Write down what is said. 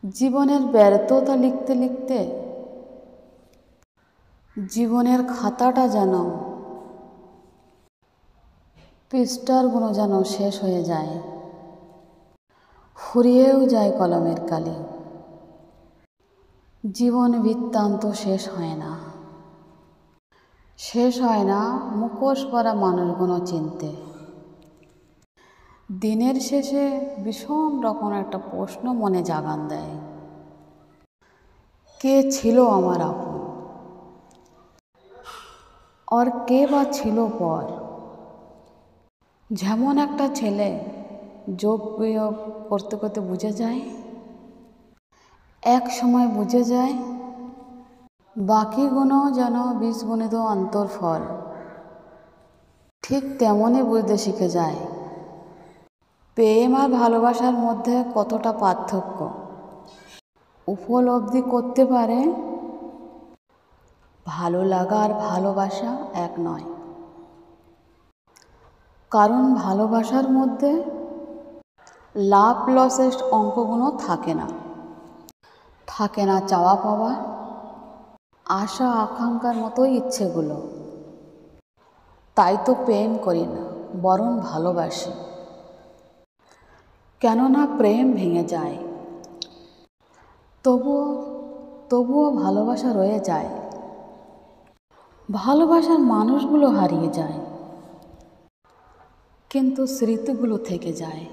জীবনের ব্যর্থতা লিখতে লিখতে জীবনের খাতাটা যেন পৃষ্ঠারগুলো যেন শেষ হয়ে যায়, ফুরিয়েও যায় কলমের কালি। জীবন বৃত্তান্ত শেষ হয় না, শেষ হয় না মুখোশ পরা মানুষগুলো চিনতে। দিনের শেষে ভীষণ রকম একটা প্রশ্ন মনে জাগান দেয়, কে ছিল আমার আপন, আর কে বা ছিল পর। যেমন একটা ছেলে যোগ বিয়োগ করতে করতে বুঝে যায়, এক সময় বুঝে যায় বাকিগুলো যেন বীজগণিত অন্তর্ফল। ঠিক তেমনই বুঝতে শিখে যায় প্রেম আর ভালোবাসার মধ্যে কতটা পার্থক্য উপলব্ধি করতে পারে। ভালো লাগা আর ভালোবাসা এক নয়, কারণ ভালোবাসার মধ্যে লাভ লসের অঙ্কগুলো থাকে না, থাকে না চাওয়া পাওয়া, আশা আকাঙ্ক্ষার মতোই ইচ্ছেগুলো। তাই তো প্রেম করি না, বরং ভালোবাসি। কেননা প্রেম ভেঙে যায়, তবুও ভালোবাসা রয়ে যায়, ভালোবাসার মানুষগুলো হারিয়ে যায়, কিন্তু স্মৃতিগুলো থেকে যায়।